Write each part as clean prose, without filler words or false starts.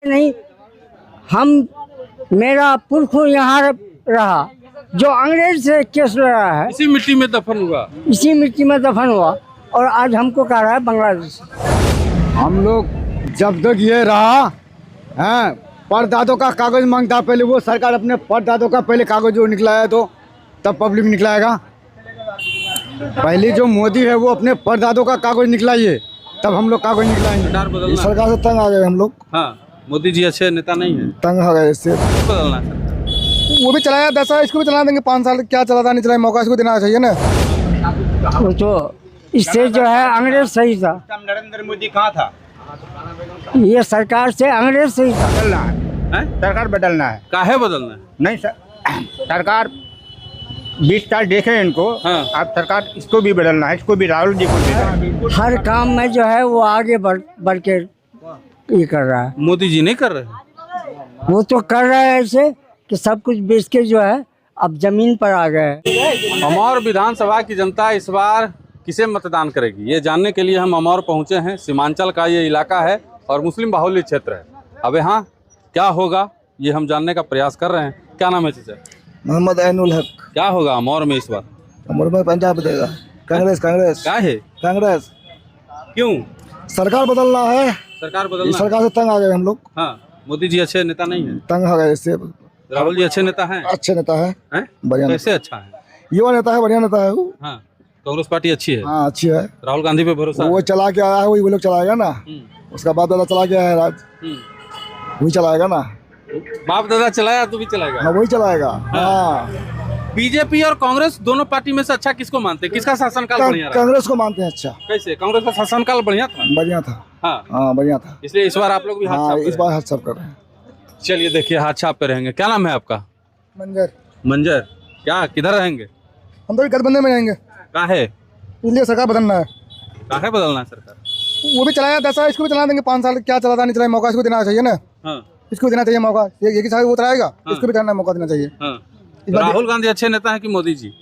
नहीं, हम मेरा पुरख यहाँ रहा, जो अंग्रेज से केस लड़ा है इसी मिट्टी में दफन हुआ। इसी मिट्टी में दफन हुआ और आज हमको कह रहा है बांग्लादेश। हम लोग जब तक ये रहा है, परदादों का कागज मांगता, पहले वो सरकार अपने परदादों का पहले कागज जो निकलाया तो तब पब्लिक निकलाएगा। पहले जो मोदी है वो अपने परदादों का कागज निकलाइए तब हम लोग कागज निकलाएंगे। सरकार बदलना है। सरकार से तंग आ गए हम लोग, हाँ, मोदी जी अच्छे नेता नहीं है, तंग हो गए इससे। बदलना है। वो भी चलाया 10 साल, इसको भी चला देंगे 5 साल, क्या चलाता नहीं चलाए, मौका इसको देना चाहिए ना। तो इससे जो है अंग्रेज सही था। नरेंद्र मोदी कहाँ था? ये सरकार से अंग्रेज सही था। बदलना है, हैं? सरकार बदलना है। काहे बदलना है? नहीं सरकार 20 साल देखे इनको, हाँ। अब सरकार इसको भी बदलना है, इसको भी राहुल जी को भी। हर काम में जो है वो आगे बढ़ के ये कर रहा है। मोदी जी नहीं कर रहे। वो तो कर रहा है ऐसे कि सब कुछ बेच के जो है अब जमीन पर आ गए। अमौर विधानसभा की जनता इस बार किसे मतदान करेगी, ये जानने के लिए हम अमौर पहुंचे हैं। सीमांचल का ये इलाका है और मुस्लिम बाहुल्य क्षेत्र है। अब यहाँ क्या होगा ये हम जानने का प्रयास कर रहे हैं। क्या नाम है चाचा? मोहम्मद ऐनुल हक। क्या होगा अमौर में इस बार? अमर में पंजाब देगा, कांग्रेस कांग्रेस क्या है? कांग्रेस। क्यों? सरकार बदलना है, सरकार बदलना है। सरकार से तंग आ गए हम लोग, हाँ, मोदी जी अच्छे नेता नहीं है, तंग हो गए इससे। राहुल जी अच्छे नेता हैं। अच्छे नेता है, हैं? बढ़िया कैसे अच्छा है? युवा नेता है, बढ़िया नेता है वो। हाँ, कांग्रेस पार्टी अच्छी है। हाँ अच्छी है, राहुल गांधी पे भरोसा वो है? चला के आया है, वही वो लोग चलाएगा ना। उसका बाप दादा चला गया है राज, वही चलाएगा ना। बाप दादा चलाया तो भी चलाएगा। हाँ वही चलाएगा। हाँ बीजेपी और कांग्रेस दोनों पार्टी में से अच्छा किसको मानते हैं? किसका शासनकाल बढ़िया रहा? कांग्रेस को मानते हैं। अच्छा, कैसे? कांग्रेस का शासनकाल बढ़िया था। बढ़िया था। हाँ, हाँ बढ़िया था, इसलिए इस बार आप लोग भी हाथ हाँ छाप इस पे बार हाथ सब कर रहे हैं। रहेंगे। चलिए देखिए हाथ छाप पे रहेंगे। क्या नाम है आपका? मंजर। मंजर। क्या किधर रहेंगे? हम तो गठबंधन में रहेंगे, का है? इसलिए सरकार बदलना है। काहे बदलना है सरकार? वो भी चलाया 10 साल, इसको भी चला देंगे 5 साल, क्या चलाता नहीं चलाए, मौका इसको देना चाहिए ना। हाँ, इसको देना चाहिए मौका, ये कि साल वो चलाएगा, इसको भी करना मौका देना चाहिए। हाँ। तो राहुल गांधी अच्छे नेता है कि मोदी जी?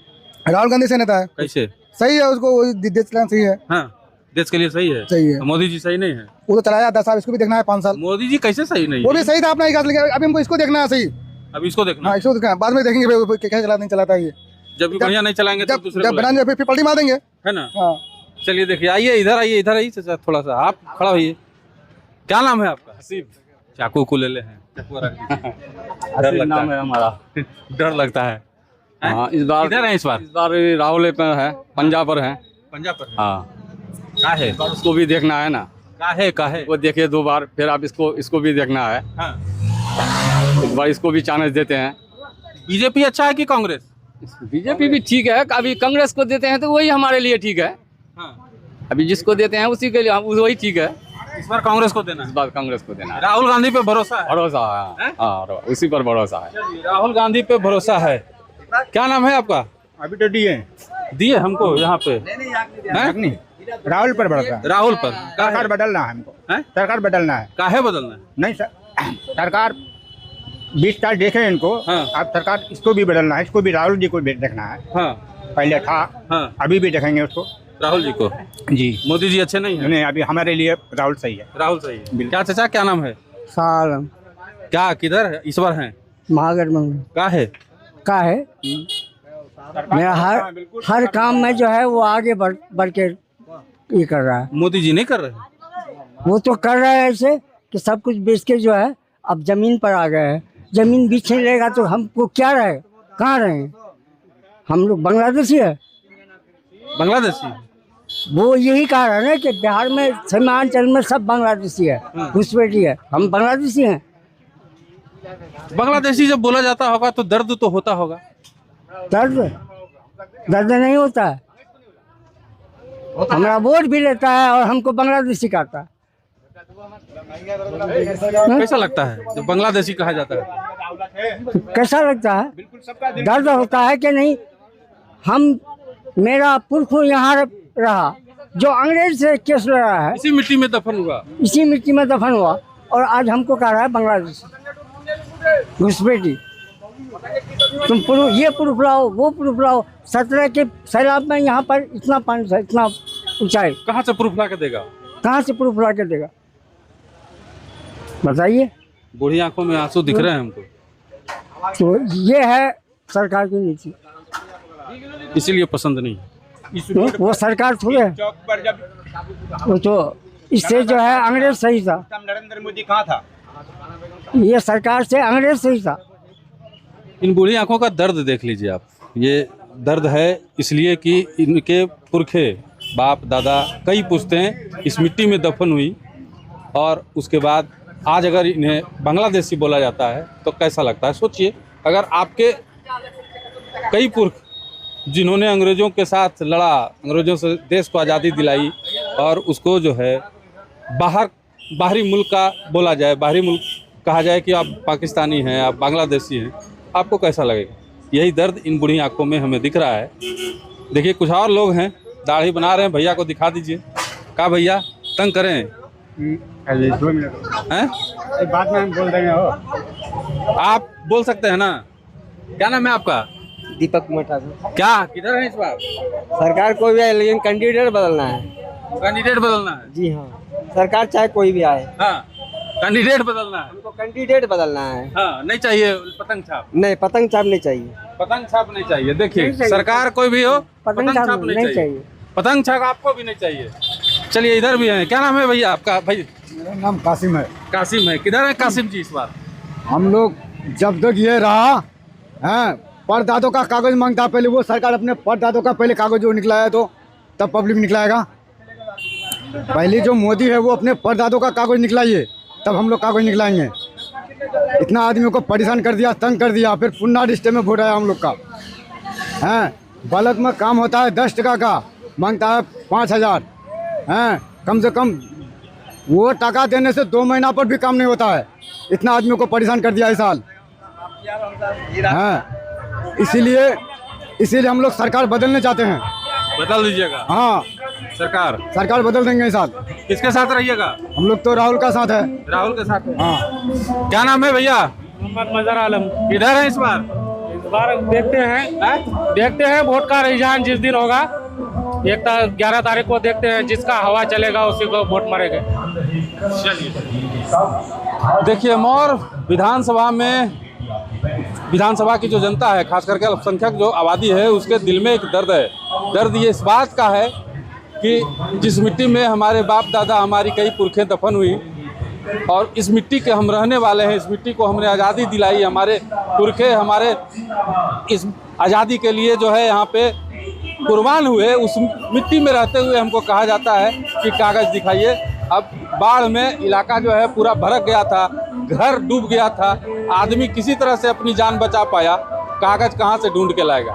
राहुल गांधी से नेता है, कैसे? सही है, उसको देश चलाना सही है। हाँ, देश के लिए सही है। सही है, मोदी जी सही नहीं है। वो तो चलाया 10 साल, इसको भी देखना है 5 साल। मोदी जी कैसे सही नहीं वो है? भी सही था अपना, अभी हमको इसको देखना है सही। अब इसको देखना। हाँ इसको देखना है, बाद में देखेंगे भाई क्या चलाता नहीं चलाता है ये। जब भी बढ़िया नहीं चलाएंगे तो जब दूसरे जब को बनाएंगे फिर पलटी मार देंगे। है ना। हाँ चलिए देखिए, आइए इधर आइए, इधर आइए चाचा, थोड़ा सा आप खड़ा होइए। क्या नाम है आपका? हसीब। चाकू को ले हैं। डर लगता है हमारा। डर लगता है। हाँ इस बार किधर है इस बार? राहुल पे है, पंजाब पर है। पंजाब पर है। हाँ का है? उसको भी देखना है ना, का है? वो देखिए 2 बार, फिर आप इसको भी देखना है। हाँ। इस बार इसको भी चांस देते हैं। बीजेपी अच्छा है कि कांग्रेस? बीजेपी भी ठीक है, अभी कांग्रेस को देते हैं तो वही हमारे लिए ठीक है। हाँ। अभी जिसको देते हैं उसी के लिए वही ठीक है। इस बार कांग्रेस को देना इस है। बार कांग्रेस को देना है। राहुल गांधी पे भरोसा है? भरोसा है, हाँ उसी पर भरोसा है। चलिए, राहुल गांधी पे भरोसा है। क्या नाम है आपका? अभी तो दिए दिए हमको यहाँ पे। नहीं, राहुल पर भरोसा। राहुल पर। सरकार बदलना है हमको, हैं? सरकार बदलना है। काहे बदलना है? नहीं सरकार 20 साल देखे इनको, हाँ। अब सरकार इसको भी बदलना है, इसको भी राहुल जी को भी देखना है। हाँ, पहले था, हाँ। अभी भी देखेंगे उसको। राहुल जी को। जी मोदी जी अच्छे नहीं है? नहीं, अभी हमारे लिए राहुल सही है। राहुल सही है। क्या चाचा क्या नाम है? सालम क्या किधर है इस बार हैं? महागठबंधन का है? का है। मेरा हर काम में जो है वो आगे बढ़ के ये कर रहा है। मोदी जी नहीं कर रहे। वो तो कर रहा है ऐसे कि सब कुछ बेच के जो है अब जमीन पर आ गए हैं। जमीन बेचने लगेगा तो हमको क्या रहेगा, कहाँ रहे? हम लोग बांग्लादेशी है। बांग्लादेशी? वो यही कह रहा है ना कि बिहार में सीमांचल में सब बांग्लादेशी है, घुसपैठी है। हम बांग्लादेशी हैं। बांग्लादेशी जब बोला जाता होगा तो दर्द तो होता होगा। दर्द नहीं होता है। हमारा वोट भी लेता है और हमको बांग्लादेशी कहता है। कैसा लगता है जब बांग्लादेशी कहा जाता है? कैसा लगता है? दर्द होता है कि नहीं? हम मेरा पुरख यहाँ रहा, जो अंग्रेज से केस लड़ा है इसी मिट्टी में दफन हुआ। इसी मिट्टी में दफन हुआ और आज हमको कह रहा है बांग्लादेश घुसपैठी। तुम ये प्रूफ लाओ, वो प्रूफ लाओ। 17 के सैलाब में यहाँ पर इतना पानी था, इतना ऊंचाई। कहाँ से प्रूफ ला के देगा? कहाँ से प्रूफ ला के देगा बताइए? बूढ़ी आंखों में आंसू दिख रहे हैं हमको, तो ये है सरकार की नीति। इसीलिए पसंद नहीं। वो सरकार थोड़े है। वो तो इससे जो है अंग्रेज सही था। नरेंद्र मोदी कहाँ था? ये सरकार से अंग्रेज सही था। इन बूढ़ी आंखों का दर्द देख लीजिए आप। ये दर्द है इसलिए कि इनके पुरखे बाप दादा कई पुश्तें इस मिट्टी में दफन हुई, और उसके बाद आज अगर इन्हें बांग्लादेशी बोला जाता है तो कैसा लगता है। सोचिए, अगर आपके कई पुरख जिन्होंने अंग्रेज़ों के साथ लड़ा, अंग्रेज़ों से देश को आज़ादी दिलाई, और उसको जो है बाहरी मुल्क का बोला जाए, बाहरी मुल्क कहा जाए कि आप पाकिस्तानी हैं, आप बांग्लादेशी हैं, आपको कैसा लगेगा। यही दर्द इन बूढ़ी आंखों में हमें दिख रहा है। देखिए कुछ और लोग हैं, दाढ़ी बना रहे हैं, भैया को दिखा दीजिए। क्या भैया तंग करें? 2 मिनट हैं? बाद में हम बोल देंगे। हो आप बोल सकते हैं ना। क्या नाम है आपका? दीपक कुमार ठाकुर। क्या किधर है इस बार? सरकार कोई भी आए लेकिन कैंडिडेट बदलना है। कैंडिडेट बदलना है। जी हाँ, सरकार चाहे कोई भी आए, हाँ, कैंडिडेट बदलना है। हमको कैंडिडेट बदलना है। हाँ, नहीं चाहिए पतंग छाप। नहीं, पतंग छाप नहीं चाहिए। पतंग छाप नहीं चाहिए। देखिए नहीं चाहिए। सरकार कोई भी हो, पतंग छाप नहीं चाहिए। पतंग छाप आपको भी नहीं चाहिए। चलिए इधर भी है। क्या नाम है भैया आपका? भाई मेरा नाम कासिम है। कासिम है। किधर है कासिम जी इस बार? हम लोग जब तक ये रहा हैं, परदादों का कागज मांगता, पहले वो सरकार अपने परदादों का पहले कागज जो निकलाया तो तब पब्लिक निकलाएगा। पहले जो मोदी है वो अपने परदादों का कागज निकलाइए, तब हम लोग कागज निकलाएंगे। इतना आदमियों को परेशान कर दिया, तंग कर दिया, फिर पुन्ना रिश्ते में वोट आया हम लोग का। हैं, बल्क में काम होता है 10 टका का, मांगता है 5000। हैं, कम से कम वो टका देने से 2 महीना पर भी काम नहीं होता है। इतना आदमियों को परेशान कर दिया इस साल। हाँ, इसीलिए हम लोग सरकार बदलने चाहते हैं। बदल दीजिएगा। हाँ, सरकार बदल देंगे इस साल। किसके साथ रहिएगा? हम लोग तो राहुल का साथ है। राहुल के साथ। हाँ, क्या नाम है भैया? मोहम्मद मजहर आलम। किधर है इस बार? इस बार देखते हैं वोट का रुझान जिस दिन होगा, 11 तारीख को देखते हैं, जिसका हवा चलेगा उसी को वोट मारेंगे। चलिए देखिए, और विधानसभा की जो जनता है, खास करके अल्पसंख्यक जो आबादी है, उसके दिल में एक दर्द है। दर्द ये इस बात का है कि जिस मिट्टी में हमारे बाप दादा, हमारी कई पुरखें दफन हुई, और इस मिट्टी के हम रहने वाले हैं, इस मिट्टी को हमने आज़ादी दिलाई, हमारे पुरखे हमारे इस आज़ादी के लिए जो है यहाँ पे कुर्बान हुए, उस मिट्टी में रहते हुए हमको कहा जाता है कि कागज़ दिखाइए। अब बाढ़ में इलाका जो है पूरा भड़क गया था, घर डूब गया था, आदमी किसी तरह से अपनी जान बचा पाया, कागज़ कहाँ से ढूंढ के लाएगा।